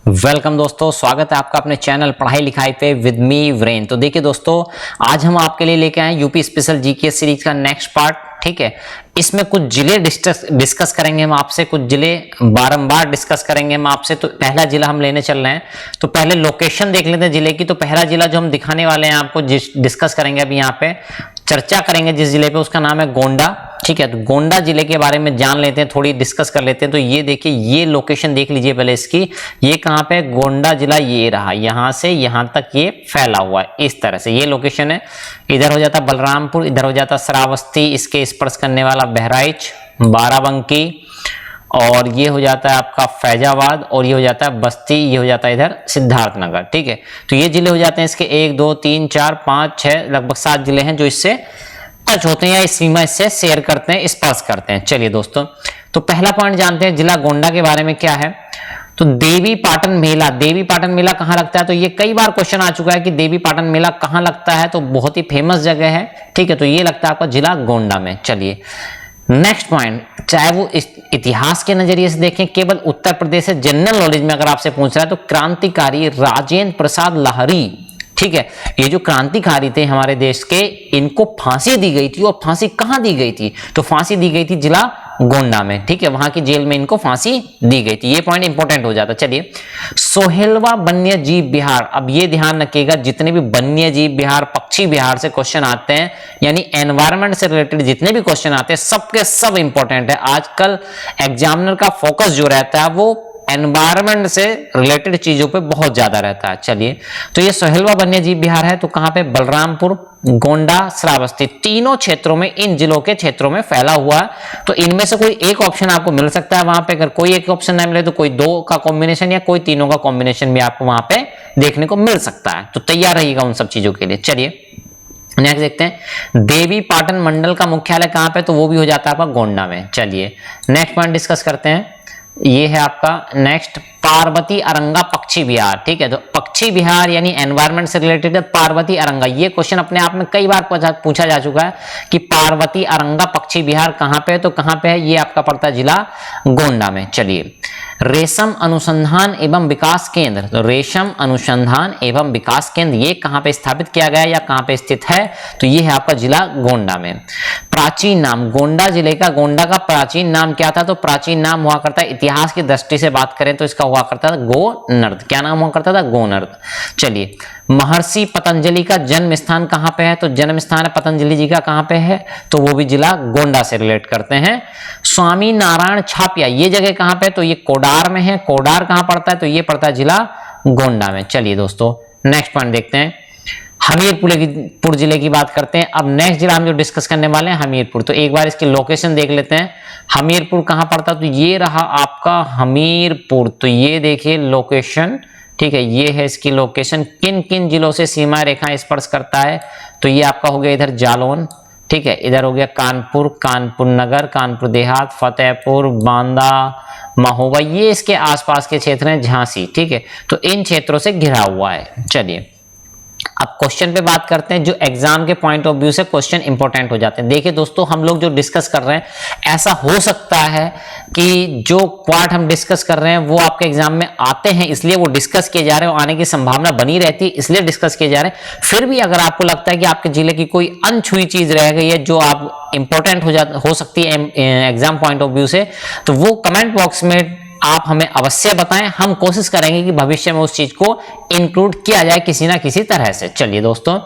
Welcome दोस्तों, स्वागत है आपका अपने चैनल पढ़ाई लिखाई पे विद मी वीरेन। तो देखिए दोस्तों, आज हम आपके लिए लेके आए यूपी स्पेशल जीके सीरीज का नेक्स्ट पार्ट। ठीक है, इसमें कुछ जिले डिस्कस करेंगे हम आपसे, कुछ जिले बारंबार डिस्कस करेंगे हम आपसे। तो पहला जिला हम लेने चल रहे हैं, तो पहले लोकेशन देख लेते हैं जिले की। तो पहला जिला जो हम दिखाने वाले हैं आपको, डिस्कस करेंगे अभी यहाँ पे, चर्चा करेंगे जिस जिले पे, उसका नाम है गोंडा। ठीक है, तो गोंडा जिले के बारे में जान लेते हैं, थोड़ी डिस्कस कर लेते हैं। तो ये देखिए, ये लोकेशन देख लीजिए पहले इसकी। ये कहाँ पे, गोंडा जिला ये रहा, यहां से यहां तक ये फैला हुआ है, इस तरह से ये लोकेशन है। इधर हो जाता बलरामपुर, इधर हो जाता श्रावस्ती, इसके स्पर्श करने वाला बहराइच, बाराबंकी, और ये हो जाता है आपका फैजाबाद, और ये हो जाता है बस्ती, ये हो जाता है इधर सिद्धार्थनगर। ठीक है, तो ये जिले हो जाते हैं इसके 1 2 3 4 5 6 लगभग 7 जिले हैं जो इससे टच होते हैं या इस सीमा इससे शेयर करते हैं, स्पर्श करते हैं। चलिए दोस्तों, तो पहला पॉइंट जानते हैं जिला गोंडा के बारे में क्या है। तो देवी पाटन मेला, देवी पाटन मेला कहाँ लगता है, तो ये कई बार क्वेश्चन आ चुका है कि देवी पाटन मेला कहाँ लगता है। तो बहुत ही फेमस जगह है। ठीक है, तो ये लगता है आपका जिला गोंडा में। चलिए नेक्स्ट पॉइंट, चाहे वो इतिहास के नजरिए से देखें, केवल उत्तर प्रदेश से जनरल नॉलेज में अगर आपसे पूछ रहा है, तो क्रांतिकारी राजेंद्र प्रसाद लाहिड़ी, ठीक है, ये जो क्रांतिकारी थे हमारे देश के, इनको फांसी दी गई थी। और फांसी कहां दी गई थी, तो फांसी दी गई थी जिला गोंडा में। ठीक है, वहां की जेल में इनको फांसी दी गई थी। ये पॉइंट इंपॉर्टेंट हो जाता। चलिए, सोहेलवा वन्य जीव विहार, अब ये ध्यान रखिएगा, जितने भी वन्य जीव विहार, पक्षी विहार से क्वेश्चन आते हैं, यानी एनवायरमेंट से रिलेटेड जितने भी क्वेश्चन आते हैं, सबके सब इंपॉर्टेंट है। आजकल एग्जामिनर का फोकस जो रहता है वो एनवायरमेंट से रिलेटेड चीजों पे बहुत ज्यादा रहता है। चलिए, तो ये सोहेलवा वन्य जीव विहार है, तो कहां पे, बलरामपुर, गोंडा, श्रावस्ती, तीनों क्षेत्रों में, इन जिलों के क्षेत्रों में फैला हुआ है। तो इनमें से कोई एक ऑप्शन आपको मिल सकता है वहां पे। अगर कोई एक ऑप्शन ना मिले तो कोई दो का कॉम्बिनेशन या कोई तीनों का कॉम्बिनेशन भी आपको वहां पे देखने को मिल सकता है। तो तैयार रहिएगा उन सब चीजों के लिए। चलिए नेक्स्ट देखते हैं, देवी पाटन मंडल का मुख्यालय कहां पे, तो वो भी हो जाता है आपका गोंडा में। चलिए नेक्स्ट पॉइंट डिस्कस करते हैं, ये है आपका नेक्स्ट, पार्वती अरंगा पक्षी विहार। ठीक है, तो पक्षी विहार यानी एनवायरमेंट से रिलेटेड है, पार्वती अरंगा। ये क्वेश्चन अपने आप में कई बार पूछा जा चुका है कि पार्वती अरंगा पक्षी विहार कहां पे है, तो कहां पे है, ये आपका पड़ता है जिला गोंडा में। चलिए, रेशम अनुसंधान एवं विकास केंद्र, तो रेशम अनुसंधान एवं विकास केंद्र ये कहां पे स्थापित किया गया है या कहां पे स्थित है, तो ये है आपका जिला गोंडा में। प्राचीन नाम, गोंडा जिले का, गोंडा का प्राचीन नाम क्या था, तो प्राचीन नाम हुआ करता है, इतिहास की दृष्टि से बात करें तो इसका हुआ करता था गोनर्द। क्या नाम हुआ करता था, गोनर्द। चलिए, महर्षि पतंजलि का जन्म स्थान कहां पे है, तो जन्म स्थान पतंजलि जी का कहां पे है, तो वो भी जिला गोंडा से रिलेट करते हैं। स्वामी नारायण छापिया, ये जगह कहां पे, तो ये कोडार में है। कोडार कहां पड़ता है, तो ये पड़ता है जिला गोंडा में। चलिए दोस्तों, नेक्स्ट पॉइंट देखते हैं, हमीरपुर जिले की बात करते हैं। अब नेक्स्ट जिला हम जो डिस्कस करने वाले हैं हमीरपुर, तो एक बार इसकी लोकेशन देख लेते हैं। हमीरपुर कहां पड़ता, तो ये रहा आपका हमीरपुर। तो ये देखिए लोकेशन, ठीक है, ये है इसकी लोकेशन। किन किन जिलों से सीमा रेखा स्पर्श करता है, तो ये आपका हो गया इधर जालौन, ठीक है, इधर हो गया कानपुर, कानपुर नगर, कानपुर देहात, फतेहपुर, बांदा, महोबा, ये इसके आसपास के क्षेत्र हैं, झांसी। ठीक है, तो इन क्षेत्रों से घिरा हुआ है। चलिए, अब क्वेश्चन पे बात करते हैं, जो एग्जाम के पॉइंट ऑफ व्यू से क्वेश्चन इंपॉर्टेंट हो जाते हैं। देखिए दोस्तों, हम लोग जो डिस्कस कर रहे हैं, ऐसा हो सकता है कि जो पार्ट हम डिस्कस कर रहे हैं वो आपके एग्जाम में आते हैं, इसलिए वो डिस्कस किए जा रहे हैं, आने की संभावना बनी रहती है, इसलिए डिस्कस किए जा रहे हैं। फिर भी अगर आपको लगता है कि आपके जिले की कोई अनछुई चीज रह गई है जो आप इंपॉर्टेंट हो सकती है एग्जाम पॉइंट ऑफ व्यू से, तो वो कमेंट बॉक्स में आप हमें अवश्य बताएं। हम कोशिश करेंगे कि भविष्य में उस चीज को इंक्लूड किया जाए किसी ना किसी तरह से। चलिए दोस्तों,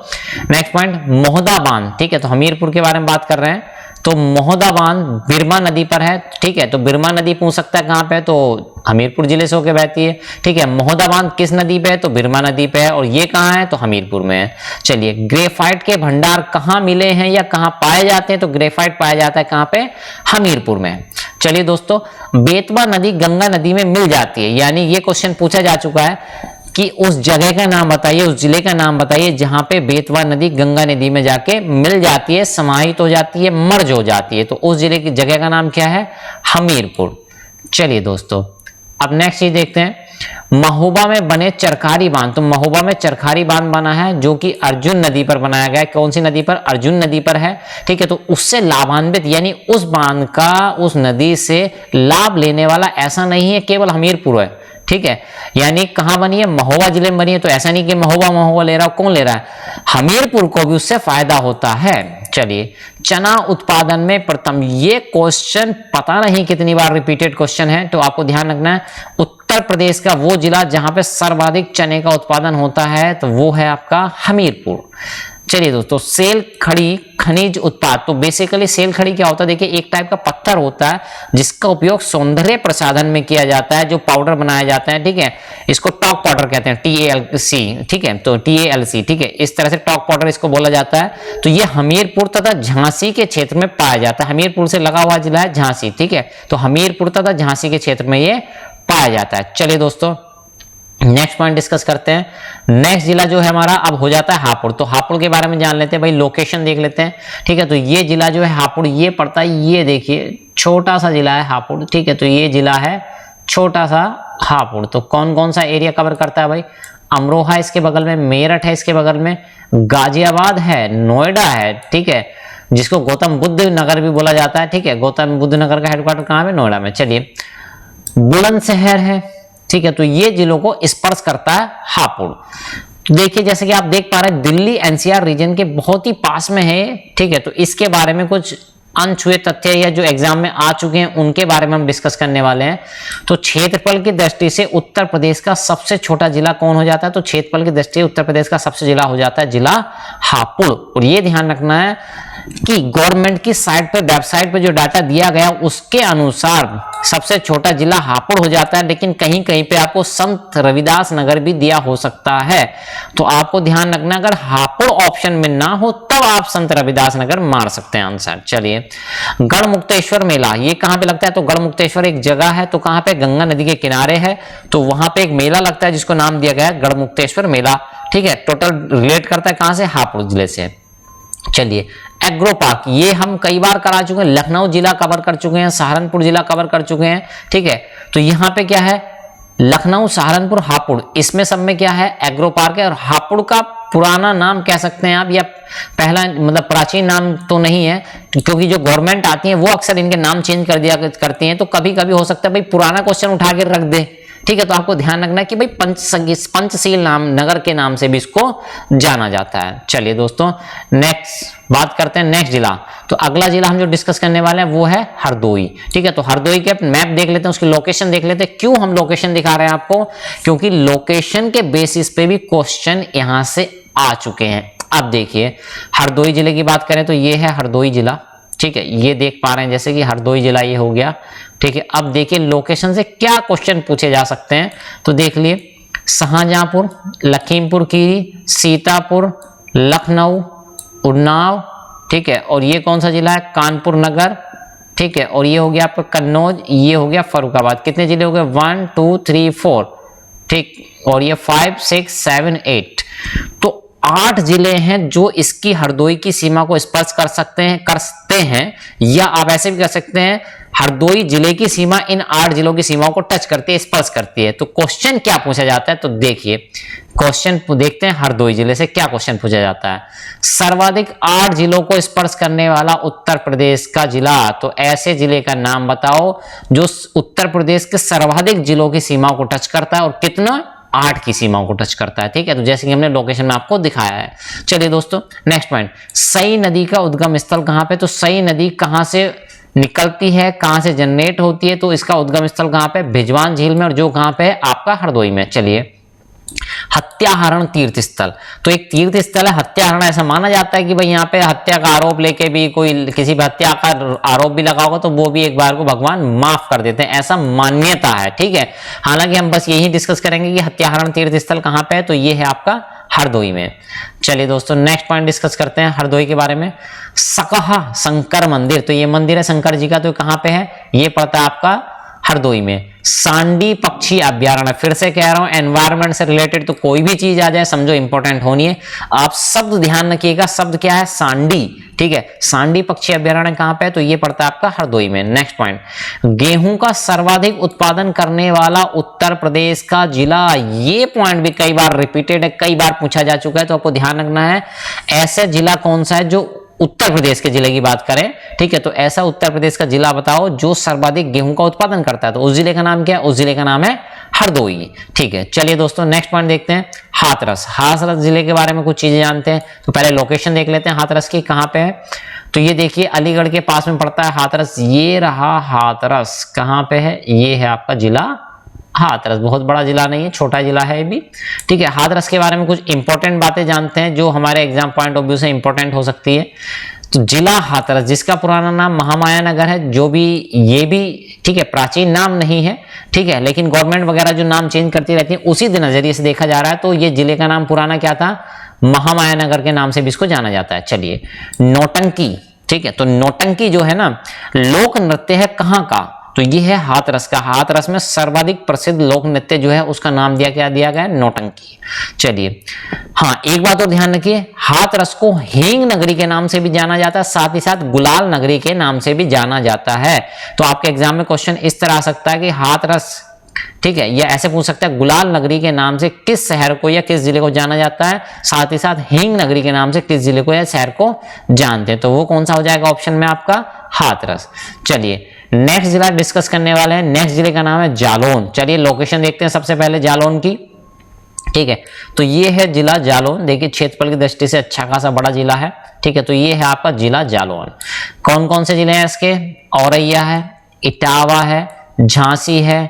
नेक्स्ट पॉइंट, मोहदा बांध। ठीक है, तो हमीरपुर के बारे में बात कर रहे हैं, तो मोहदा बांध बिरमा नदी पर है। ठीक है, तो बिरमा नदी पूछ सकता है कहां पे, तो हमीरपुर जिले से होकर बहती है। ठीक है, मोहदा बांध किस नदी पे है, तो बिरमा नदी पे है, और ये कहां है, तो हमीरपुर में है। चलिए, ग्रेफाइट के भंडार कहां मिले हैं या कहां पाए जाते हैं, तो ग्रेफाइट पाया जाता है कहां पे, हमीरपुर में। चलिए दोस्तों, बेतवा नदी गंगा नदी में मिल जाती है, यानी ये क्वेश्चन पूछा जा चुका है कि उस जगह का नाम बताइए, उस जिले का नाम बताइए जहां पे बेतवा नदी गंगा नदी में जाके मिल जाती है, समाहित हो जाती है, मर्ज हो जाती है। तो उस जिले की जगह का नाम क्या है, हमीरपुर। चलिए दोस्तों, अब नेक्स्ट चीज देखते हैं, महोबा में बने चरखारी बांध। तो महोबा में चरखारी बांध बना है जो कि अर्जुन नदी पर बनाया गया है। कौन सी नदी पर, अर्जुन नदी पर है। ठीक है, तो उससे लाभान्वित यानी उस बांध का उस नदी से लाभ लेने वाला ऐसा नहीं है केवल हमीरपुर है, ठीक है, यानी कहां बनी है, महोबा जिले में बनी है। तो ऐसा नहीं कि महोबा ले रहा, कौन ले रहा है, हमीरपुर को भी उससे फायदा होता है। चलिए, चना उत्पादन में प्रथम, ये क्वेश्चन पता नहीं कितनी बार रिपीटेड क्वेश्चन है, तो आपको ध्यान रखना है उत्तर प्रदेश का वो जिला जहां पे सर्वाधिक चने का उत्पादन होता है तो वो है आपका हमीरपुर। चलिए दोस्तों, सेल खड़ी खनिज उत्पाद, तो बेसिकली सेल खड़ी क्या होता है, देखिए एक टाइप का पत्थर होता है जिसका उपयोग सौंदर्य प्रसाधन में किया जाता है, जो पाउडर बनाया जाता है, ठीक है, इसको टॉक पाउडर कहते हैं, TALC, ठीक है, तो TALC, ठीक है, इस तरह से टॉक पाउडर इसको बोला जाता है। तो ये हमीरपुर तथा झांसी के क्षेत्र में पाया जाता है, हमीरपुर से लगा हुआ जिला है झांसी, ठीक है, तो हमीरपुर तथा झांसी के क्षेत्र में ये पाया जाता है। चलिए दोस्तों, नेक्स्ट पॉइंट डिस्कस करते हैं। नेक्स्ट जिला जो है हमारा अब हो जाता है हापुड़। तो हापुड़ के बारे में जान लेते हैं भाई, लोकेशन देख लेते हैं, ठीक है। तो ये जिला जो है हापुड़, ये पड़ता है, ये देखिए छोटा सा जिला है हापुड़, ठीक है, तो ये जिला है छोटा सा हापुड़। तो कौन कौन सा एरिया कवर करता है भाई, अमरोहा इसके बगल में, मेरठ है इसके बगल में, गाजियाबाद है, नोएडा है, ठीक है, जिसको गौतम बुद्ध नगर भी बोला जाता है, ठीक है, गौतम बुद्ध नगर का हेडक्वार्टर कहाँ है, नोएडा में। चलिए, बुलंदशहर है, ठीक है, तो ये जिलों को स्पर्श करता है हापुड़। तो देखिए जैसे कि आप देख पा रहे हैं, दिल्ली NCR रीजन के बहुत ही पास में है, ठीक है, तो इसके बारे में कुछ अनछुए तथ्य या जो एग्जाम में आ चुके हैं उनके बारे में हम डिस्कस करने वाले हैं। तो क्षेत्रफल की दृष्टि से उत्तर प्रदेश का सबसे छोटा जिला कौन हो जाता है, तो क्षेत्रफल की दृष्टि से उत्तर प्रदेश का सबसे जिला हो जाता है जिला हापुड़। और ये ध्यान रखना है कि गवर्नमेंट की साइट पे, वेबसाइट पे जो डाटा दिया गया उसके अनुसार सबसे छोटा जिला हापुड़ हो जाता है, लेकिन कहीं कहीं पे आपको संत रविदास नगर भी दिया हो सकता है। तो आपको ध्यान रखना, अगर हापुड़ ऑप्शन में ना हो तब आप संत रविदास नगर मार सकते हैं आंसर। चलिए, गढ़मुक्तेश्वर मेला ये कहां पे लगता है, तो गढ़मुक्तेश्वर एक जगह है, तो कहां पे, गंगा नदी के किनारे है, तो वहां पे एक मेला लगता है जिसको नाम दिया गया है गढ़मुक्तेश्वर मेला, ठीक है। टोटल रिलेट करता है कहां से, हापुड़ जिले से। चलिए, एग्रो पार्क ये हम कई बार करा चुके हैं, लखनऊ जिला कवर कर चुके हैं, सहारनपुर जिला कवर कर चुके हैं, ठीक है। तो यहाँ पे क्या है, लखनऊ, सहारनपुर, हापुड़, इसमें सब में क्या है, एग्रो पार्क है। और हापुड़ का पुराना नाम कह सकते हैं आप, या पहला मतलब प्राचीन नाम तो नहीं है, क्योंकि जो गवर्नमेंट आती है वो अक्सर इनके नाम चेंज कर दिया करती हैं, तो कभी कभी हो सकता है भाई पुराना क्वेश्चन उठा के रख दे, ठीक है। तो आपको ध्यान रखना है कि भाई पंचशील नाम नगर के नाम से भी इसको जाना जाता है। चलिए दोस्तों, नेक्स्ट बात करते हैं नेक्स्ट जिला। तो अगला जिला हम जो डिस्कस करने वाले हैं वो है हरदोई, ठीक है। तो हरदोई के मैप देख लेते हैं, उसकी लोकेशन देख लेते हैं। क्यों हम लोकेशन दिखा रहे हैं आपको, क्योंकि लोकेशन के बेसिस पे भी क्वेश्चन यहां से आ चुके हैं। अब देखिए, हरदोई जिले की बात करें तो ये है हरदोई जिला, ठीक है, ये देख पा रहे हैं जैसे कि हरदोई जिला ये हो गया, ठीक है। अब देखिए लोकेशन से क्या क्वेश्चन पूछे जा सकते हैं, तो देख लिए, शाहजहांपुर, लखीमपुर खीरी, सीतापुर, लखनऊ, उन्नाव, ठीक है, और ये कौन सा जिला है, कानपुर नगर, ठीक है, और ये हो गया आपका कन्नौज, ये हो गया फर्रुखाबाद। कितने जिले हो गए, 1 2 3 4, ठीक, और ये 5 6 7 8, तो 8 जिले हैं जो इसकी हरदोई की सीमा को स्पर्श कर सकते हैं, या आप ऐसे भी कर सकते हैं, हरदोई जिले की सीमा इन 8 जिलों की सीमाओं को टच करती है, स्पर्श करती है। तो क्वेश्चन क्या पूछा जाता है, तो देखिए क्वेश्चन देखते हैं हरदोई जिले से क्या क्वेश्चन पूछा जाता है। सर्वाधिक 8 जिलों को स्पर्श करने वाला उत्तर प्रदेश का जिला, तो ऐसे जिले का नाम बताओ जो उत्तर प्रदेश के सर्वाधिक जिलों की सीमाओं को टच करता है, और कितना, 8 की सीमाओं को टच करता है, ठीक है। तो जैसे कि हमने लोकेशन में आपको दिखाया है। चलिए दोस्तों, नेक्स्ट पॉइंट, सई नदी का उद्गम स्थल कहां पे, तो सई नदी कहां से निकलती है, कहां से जनरेट होती है, तो इसका उद्गम स्थल कहां पे, भिजवान झील में, और जो कहां पे है आपका हरदोई में। चलिए, हत्याहरण तीर्थ स्थल, तो एक तीर्थ स्थल है हत्याहरण, ऐसा माना जाता है कि भाई यहाँ पे हत्या का आरोप लेके भी कोई किसी भी हत्या का आरोप भी लगा होगा तो वो भी एक बार को भगवान माफ कर देते हैं, ऐसा मान्यता है, ठीक है। हालांकि हम बस यही डिस्कस करेंगे कि हत्याहरण तीर्थ स्थल कहाँ पे है, तो ये है आपका हरदोई में। चलिए दोस्तों, नेक्स्ट पॉइंट डिस्कस करते हैं हरदोई के बारे में। सकहा शंकर मंदिर, तो ये मंदिर है शंकर जी का, तो कहाँ पे है, ये पड़ता है आपका हरदोई में। सांडी पक्षी अभ्यारण्य, फिर से कह रहा हूं एनवायरमेंट से रिलेटेड तो कोई भी चीज आ जाए समझो इंपॉर्टेंट होनी है। आप शब्द ध्यान रखिएगा, शब्द क्या है, सांडी, ठीक है। सांडी पक्षी अभ्यारण्य कहां पे है, तो ये पड़ता है आपका हरदोई में। नेक्स्ट पॉइंट, गेहूं का सर्वाधिक उत्पादन करने वाला उत्तर प्रदेश का जिला, ये पॉइंट भी कई बार रिपीटेड है, कई बार पूछा जा चुका है, तो आपको ध्यान रखना है ऐसे जिला कौन सा है जो उत्तर प्रदेश के जिले की बात करें, ठीक है, तो ऐसा उत्तर प्रदेश का जिला बताओ जो सर्वाधिक गेहूं का उत्पादन करता है, तो उस जिले का नाम क्या है? उस जिले का नाम है हरदोई। ठीक है, चलिए दोस्तों नेक्स्ट पॉइंट देखते हैं, हाथरस। हाथरस जिले के बारे में कुछ चीजें जानते हैं, तो पहले लोकेशन देख लेते हैं हाथरस की, कहाँ पे है। तो ये देखिए अलीगढ़ के पास में पड़ता है हाथरस, ये रहा हाथरस, कहाँ पे है? ये है आपका जिला हाथरस। बहुत बड़ा जिला नहीं है, छोटा जिला है ये भी। ठीक है, हाथरस के बारे में कुछ इंपॉर्टेंट बातें जानते हैं जो हमारे एग्जाम पॉइंट ऑफ व्यू से इंपॉर्टेंट हो सकती है। तो जिला हाथरस, जिसका पुराना नाम महामाया नगर है, जो भी ये भी ठीक है प्राचीन नाम नहीं है, ठीक है, लेकिन गवर्नमेंट वगैरह जो नाम चेंज करती रहती है उसी नजरिए से देखा जा रहा है, तो ये जिले का नाम पुराना क्या था? महामाया नगर के नाम से भी इसको जाना जाता है। चलिए, नौटंकी, ठीक है, तो नौटंकी जो है ना लोक नृत्य है कहाँ का? तो ये है हाथरस का। हाथरस में सर्वाधिक प्रसिद्ध लोक नृत्य जो है उसका नाम क्या दिया गया? नौटंकी। चलिए, हाँ एक बात और ध्यान रखिए, हाथरस को हींग नगरी के नाम से भी जाना जाता है, साथ ही साथ गुलाल नगरी के नाम से भी जाना जाता है। तो आपके एग्जाम में क्वेश्चन इस तरह आ सकता है कि हाथरस, ठीक है, या ऐसे पूछ सकता है गुलाल नगरी के नाम से किस शहर को या किस जिले को जाना जाता है, साथ ही साथ हींग नगरी के नाम से किस जिले को या शहर को जानते हैं, तो वो कौन सा हो जाएगा ऑप्शन में आपका? हाथरस। चलिए नेक्स्ट जिला डिस्कस करने वाले हैं, नेक्स्ट जिले का नाम है जालौन। चलिए लोकेशन देखते हैं सबसे पहले जालौन की, ठीक है, तो ये है जिला जालौन। देखिए क्षेत्रफल की दृष्टि से अच्छा खासा बड़ा जिला है, ठीक है, तो ये है आपका जिला जालौन। कौन कौन से जिले हैं इसके? औरैया है, इटावा है, झांसी है,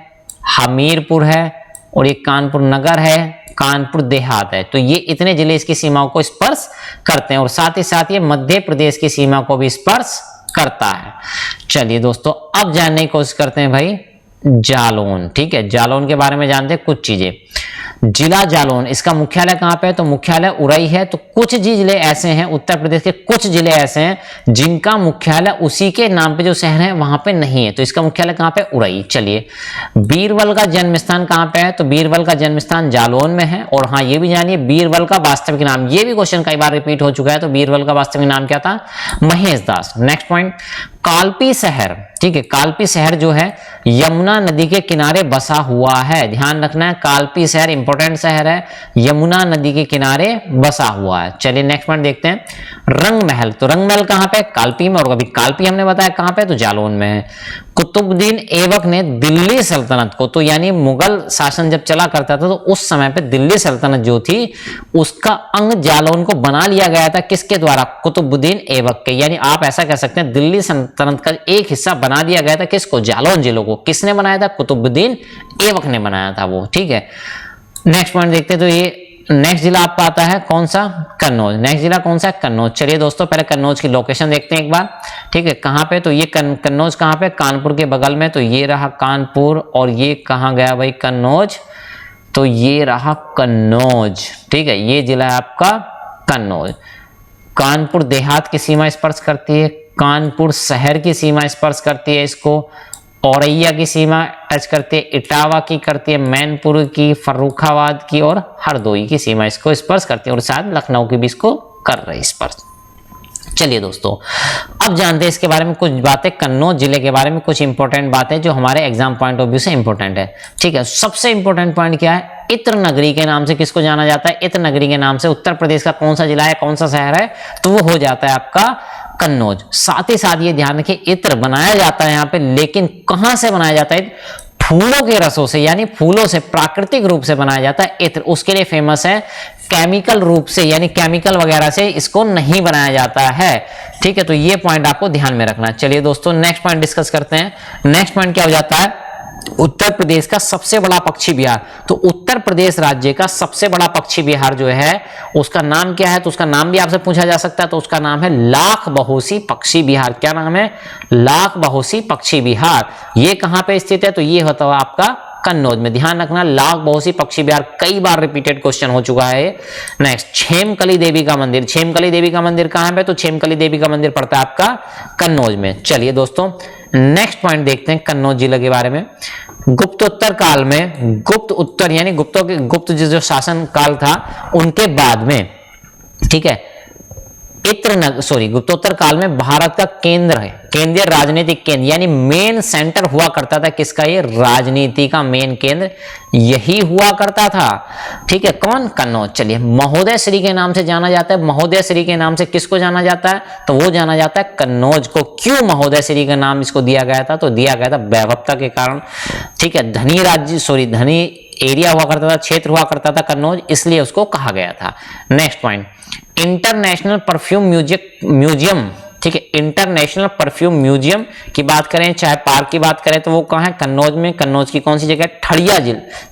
हमीरपुर है और ये कानपुर नगर है, कानपुर देहात है। तो ये इतने जिले इसकी सीमाओं को स्पर्श करते हैं और साथ ही साथ ये मध्य प्रदेश की सीमा को भी स्पर्श करता है। चलिए दोस्तों अब जानने की कोशिश करते हैं भाई जालौन, ठीक है, जालौन के बारे में जानते हैं कुछ चीजें। जिला जालौन, इसका मुख्यालय कहाँ पे है? तो मुख्यालय उरई है। तो कुछ जिले ऐसे हैं, उत्तर प्रदेश के कुछ जिले ऐसे हैं जिनका मुख्यालय उसी के नाम पे जो शहर है वहां पे नहीं है, तो इसका मुख्यालय कहाँ पे? उरई। चलिए, बीरबल का जन्म स्थान कहाँ पे है? तो बीरबल का जन्म स्थान जालौन में है। और हाँ ये भी जानिए बीरबल का वास्तविक नाम, ये भी क्वेश्चन कई बार रिपीट हो चुका है, तो बीरबल का वास्तविक नाम क्या था? महेश दास। नेक्स्ट पॉइंट, कालपी शहर, ठीक है, कालपी शहर जो है यमुना नदी के किनारे बसा हुआ है, ध्यान रखना है, कालपी शहर इंपॉर्टेंट शहर है, यमुना नदी के किनारे बसा हुआ है। चलिए नेक्स्ट पॉइंट देखते हैं, रंग महल। तो रंग महल कहाँ पे? कालपी में। और अभी कालपी हमने बताया कहाँ पे? तो जालौन में है। कुतुबुद्दीन ऐबक ने दिल्ली सल्तनत को, तो यानी मुगल शासन जब चला करता था तो उस समय पे दिल्ली सल्तनत जो थी उसका अंग जालौन को बना लिया गया था, किसके द्वारा? कुतुबुद्दीन ऐबक के। यानी आप ऐसा कह सकते हैं दिल्ली सल्तनत का एक हिस्सा बना दिया गया था, किसको? जालौन जिले को। किसने बनाया था? कुतुबुद्दीन ऐबक ने बनाया था वो, ठीक है। नेक्स्ट पॉइंट देखते हैं, तो ये नेक्स्ट जिला आपका आता है कौन सा? कन्नौज। नेक्स्ट जिला कौन सा है? कन्नौज। चलिए दोस्तों पहले कन्नौज की लोकेशन देखते हैं एक बार, ठीक है, कहाँ पे? तो ये कन्नौज कहाँ पे? कानपुर के बगल में। तो ये रहा कानपुर और ये कहाँ गया भाई? कन्नौज। तो ये रहा कन्नौज, ठीक है, ये जिला है आपका कन्नौज। कानपुर देहात की सीमा स्पर्श करती है, कानपुर शहर की सीमा स्पर्श करती है इसको, औरैया की सीमा टच करती है, इटावा की करती है, मैनपुर की, फर्रुखाबाद की और हरदोई की सीमा इसको स्पर्श करती है और शायद लखनऊ की भी इसको कर रही स्पर्श। चलिए दोस्तों अब जानते हैं इसके बारे में कुछ बातें, कन्नौज जिले के बारे में कुछ इंपॉर्टेंट बातें जो हमारे एग्जाम पॉइंट ऑफ व्यू से इंपॉर्टेंट है, ठीक है। सबसे इंपॉर्टेंट पॉइंट क्या है? इत्र नगरी के नाम से किसको जाना जाता है? इत्र नगरी के नाम से उत्तर प्रदेश का कौन सा जिला है, कौन सा शहर है? तो वो हो जाता है आपका कन्नौज। साथ ही साथ ये ध्यान रखिए इत्र बनाया जाता है यहाँ पे, लेकिन कहां से बनाया जाता है? फूलों के रसों से, यानी फूलों से प्राकृतिक रूप से बनाया जाता है इत्र। उसके लिए फेमस है, केमिकल रूप से यानी केमिकल वगैरह से इसको नहीं बनाया जाता है, ठीक है। तो ये पॉइंट आपको ध्यान में रखना है। चलिए दोस्तों नेक्स्ट पॉइंट डिस्कस करते हैं। नेक्स्ट पॉइंट क्या हो जाता है? उत्तर प्रदेश का सबसे बड़ा पक्षी विहार। तो उत्तर प्रदेश राज्य का सबसे बड़ा पक्षी विहार जो है उसका नाम क्या है? तो उसका नाम भी आपसे पूछा जा सकता है, तो उसका नाम है लाख बहोसी पक्षी विहार। क्या नाम है? लाख बहोसी पक्षी विहार। ये कहां पे स्थित है? तो ये होता है आपका कन्नौज में। ध्यान रखना, लाख बहोसी पक्षी विहार कई बार रिपीटेड क्वेश्चन हो चुका है। नेक्स्ट, छेमकली देवी का मंदिर। छेमकली देवी का मंदिर कहां पे? तो छेमकली देवी का मंदिर पड़ता है आपका कन्नौज में। चलिए दोस्तों नेक्स्ट पॉइंट देखते हैं कन्नौज जिले के बारे में। गुप्तोत्तर काल में, गुप्त उत्तर यानी गुप्त जो शासन काल था उनके बाद में, ठीक है, गुप्तोत्तर काल में भारत का केंद्र है, केंद्रीय राजनीतिक केंद्र यानी मेन सेंटर हुआ करता था किसका, ये राजनीति का मेन केंद्र यही हुआ करता था। ठीक है, कौन, कन्नौज। चलिए, महोदय श्री के नाम से जाना जाता है, महोदय श्री के नाम से किसको जाना जाता है, तो वो जाना जाता है कन्नौज को। क्यों महोदय श्री का नाम इसको दिया गया था, तो दिया गया था वैभवता के कारण। ठीक है, धनी राज्य धनी एरिया हुआ करता था, क्षेत्र हुआ करता था कन्नौज, इसलिए उसको कहा गया था। Next point, international perfume museum. ठीक है, इंटरनेशनल परफ्यूम म्यूजियम की बात करें चाहे पार्क की बात करें तो वो कहाँ है, कन्नौज में। कन्नौज की कौन सी जगह है, ठड़िया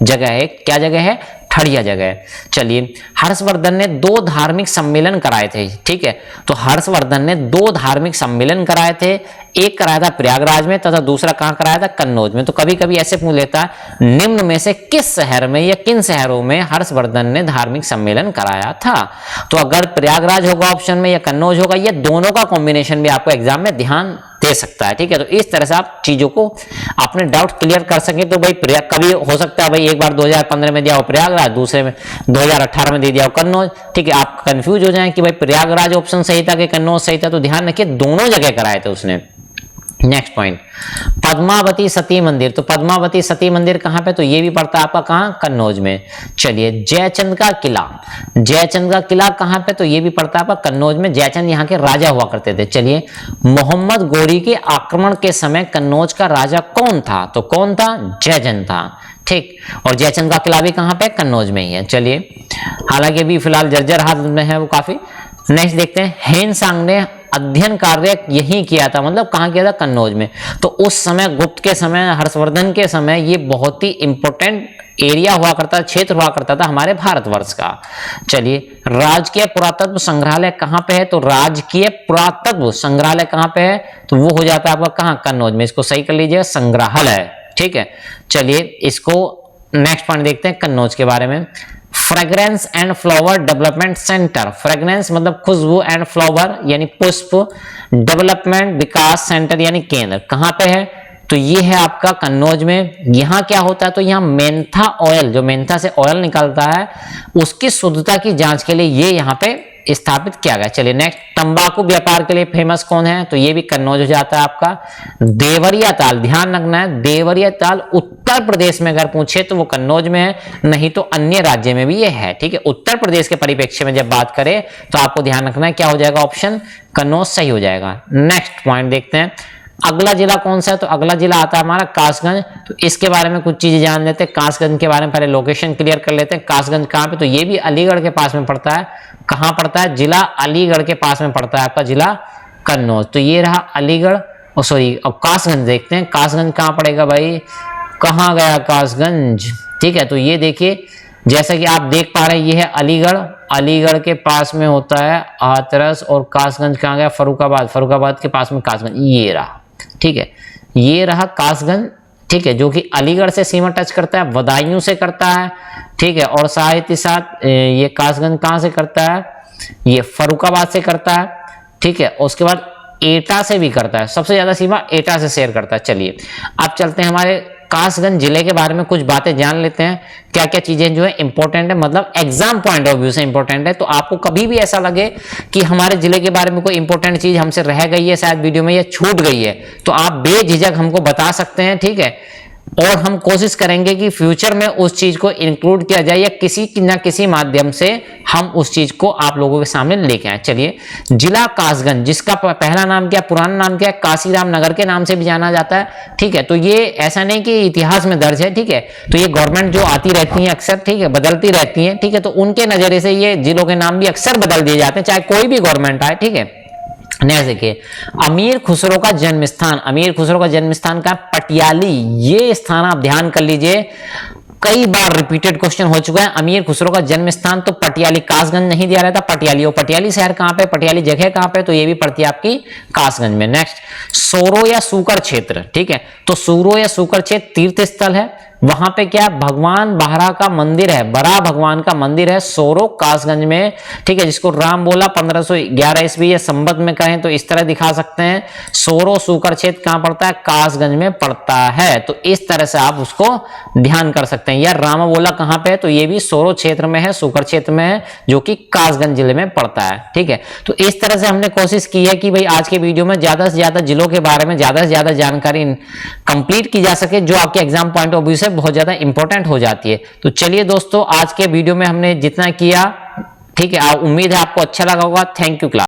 जगह है। क्या जगह है, ठड़िया जगह है। चलिए, हर्षवर्धन ने 2 धार्मिक सम्मेलन कराए थे। ठीक है, तो हर्षवर्धन ने 2 धार्मिक सम्मेलन कराए थे, एक कराया था प्रयागराज में तथा दूसरा कहां कराया था, कन्नौज में। तो कभी कभी ऐसे पूछ लेता है, निम्न में से किस शहर में या किन शहरों में हर्षवर्धन ने धार्मिक सम्मेलन कराया था। तो अगर प्रयागराज होगा ऑप्शन में या कन्नौज होगा, ये दोनों का कॉम्बिनेशन भी आपको एग्जाम में ध्यान दे सकता है। ठीक है, तो इस तरह से आप चीजों को अपने डाउट क्लियर कर सके। तो भाई कभी हो सकता है भाई एक बार 2015 में दिया हो प्रयागराज, दूसरे में 2018 में दे दिया हो कन्नौज। ठीक है, आप कंफ्यूज हो जाएं कि भाई प्रयागराज ऑप्शन सही था कि कन्नौज सही था, तो ध्यान रखिए दोनों जगह कराए थे उसने। नेक्स्ट पॉइंट, पद्मावती सती मंदिर। तो पद्मावती सती मंदिर कहां पे, तो ये भी पड़ता है आपका कहां, कन्नौज में। चलिए, जयचंद का किला, जयचंद का किला कहां पे, तो ये भी पड़ता है आपका कन्नौज में। जयचंद यहाँ के राजा हुआ करते थे। चलिए, मोहम्मद गोरी के आक्रमण के समय कन्नौज का राजा कौन था, तो कौन था, जयचंद था। ठीक, और जयचंद का किला भी कहां पे, कन्नौज में ही है। चलिए, हालांकि अभी फिलहाल जर्जर हालत में है वो काफी। नेक्स्ट देखते हैं, हेन सांग ने अध्ययन कार्य यही किया था, मतलब कहाँ किया था, कन्नौज में। तो उस समय गुप्त के समय, हर्षवर्धन के समय ये बहुत ही इंपॉर्टेंट एरिया हुआ करता, क्षेत्र हुआ करता था हमारे भारतवर्ष का। चलिए, राजकीय पुरातत्व संग्रहालय कहाँ पे है, तो राजकीय पुरातत्व संग्रहालय कहाँ पे है, तो वो हो जाता है आपका कहाँ, कन्नौज में। इसको सही कर लीजिएगा, संग्रहालय। ठीक है, चलिए इसको नेक्स्ट पॉइंट देखते हैं कन्नौज के बारे में। Fragrance and flower development centre, fragrance मतलब खुशबू, एंड फ्लावर यानी पुष्प, डेवलपमेंट विकास सेंटर यानी केंद्र कहां पे है, तो ये है आपका कन्नौज में। यहाँ क्या होता है, तो यहाँ मेंथा ऑयल, जो मेंथा से ऑयल निकलता है उसकी शुद्धता की जांच के लिए ये यहाँ पे स्थापित किया गया। चलिए नेक्स्ट, तंबाकू व्यापार के लिए फेमस कौन है, तो ये भी कन्नौज हो जाता है आपका। देवरिया ताल, ध्यान रखना है, देवरिया ताल उत्तर प्रदेश में अगर पूछे तो वो कन्नौज में है, नहीं तो अन्य राज्य में भी ये है। ठीक है, उत्तर प्रदेश के परिप्रेक्ष्य में जब बात करें तो आपको ध्यान रखना है क्या हो जाएगा, ऑप्शन कन्नौज सही हो जाएगा। नेक्स्ट पॉइंट देखते हैं, अगला जिला कौन सा है, तो अगला जिला आता है हमारा कासगंज। तो इसके बारे में कुछ चीजें जान लेते हैं। कासगंज के बारे में पहले लोकेशन क्लियर कर लेते हैं। कासगंज कहाँ पे, तो ये भी अलीगढ़ के पास में पड़ता है। कहाँ पड़ता है, जिला अलीगढ़ के पास में पड़ता है आपका जिला कन्नौज। तो ये रहा अलीगढ़, अब कासगंज देखते हैं, कासगंज कहाँ पड़ेगा भाई, कहाँ गया कासगंज। ठीक है, तो ये देखिए जैसा कि आप देख पा रहे हैं, ये है अलीगढ़, अलीगढ़ के पास में होता है हाथरस, और कासगंज कहाँ गया, फर्रुखाबाद, फर्रुखाबाद के पास में कासगंज, ये रहा। ठीक है, ये रहा कासगंज। ठीक है, जो कि अलीगढ़ से सीमा टच करता है, बदायूं से करता है। ठीक है, और साथ ही साथ ये कासगंज कहाँ से करता है, ये फर्रुखाबाद से करता है। ठीक है, उसके बाद एटा से भी करता है, सबसे ज्यादा सीमा एटा से शेयर करता है। चलिए अब चलते हैं हमारे कासगंज जिले के बारे में कुछ बातें जान लेते हैं, क्या क्या चीजें जो है इंपॉर्टेंट है, मतलब एग्जाम पॉइंट ऑफ व्यू से इंपॉर्टेंट है। तो आपको कभी भी ऐसा लगे कि हमारे जिले के बारे में कोई इंपॉर्टेंट चीज हमसे रह गई है शायद वीडियो में या छूट गई है, तो आप बेझिझक हमको बता सकते हैं। ठीक है, और हम कोशिश करेंगे कि फ्यूचर में उस चीज को इंक्लूड किया जाए या किसी न किसी माध्यम से हम उस चीज को आप लोगों के सामने लेके आए। चलिए, जिला कासगंज, जिसका पहला नाम क्या, पुराना नाम क्या है, काशीराम नगर के नाम से भी जाना जाता है। ठीक है, तो ये ऐसा नहीं कि इतिहास में दर्ज है। ठीक है, तो ये गवर्नमेंट जो आती रहती है अक्सर, ठीक है, बदलती रहती है। ठीक है, तो उनके नजरिए से ये जिलों के नाम भी अक्सर बदल दिए जाते हैं, चाहे कोई भी गवर्नमेंट आए। ठीक है, नेक्स्ट देखिए, अमीर खुसरो का जन्म स्थान, अमीर खुसरो का जन्म स्थान का पटियाली, ये स्थान आप ध्यान कर लीजिए, कई बार रिपीटेड क्वेश्चन हो चुका है। अमीर खुसरो का जन्म स्थान तो पटियाली, कासगंज नहीं दिया रहता, पटियाली। और पटियाली शहर कहां पे, पटियाली जगह कहां पे, तो ये भी पड़ती है आपकी कासगंज में। नेक्स्ट, सोरो या सूकर क्षेत्र। ठीक है, तो सूरो या सूकर क्षेत्र तीर्थ स्थल है। वहां पे क्या भगवान बाहरा का मंदिर है, बड़ा भगवान का मंदिर है सोरो कासगंज में, ठीक है, जिसको राम बोला 1511 ईस्वी या संबत में कहें तो इस तरह दिखा सकते हैं। सोरो सूकर क्षेत्र कहां पड़ता है, कासगंज में पड़ता है। तो इस तरह से आप उसको ध्यान कर सकते हैं। या राम बोला कहां पे है, तो ये भी सोरो क्षेत्र में है, सूकर क्षेत्र में है, जो कि कासगंज जिले में पड़ता है। ठीक है, तो इस तरह से हमने कोशिश की है कि भाई आज के वीडियो में ज्यादा से ज्यादा जिलों के बारे में ज्यादा से ज्यादा जानकारी कंप्लीट की जा सके, जो आपके एग्जाम पॉइंट ऑफ व्यू से बहुत ज्यादा इंपॉर्टेंट हो जाती है। तो चलिए दोस्तों, आज के वीडियो में हमने जितना किया, ठीक है, उम्मीद है आपको अच्छा लगा होगा। Thank you class.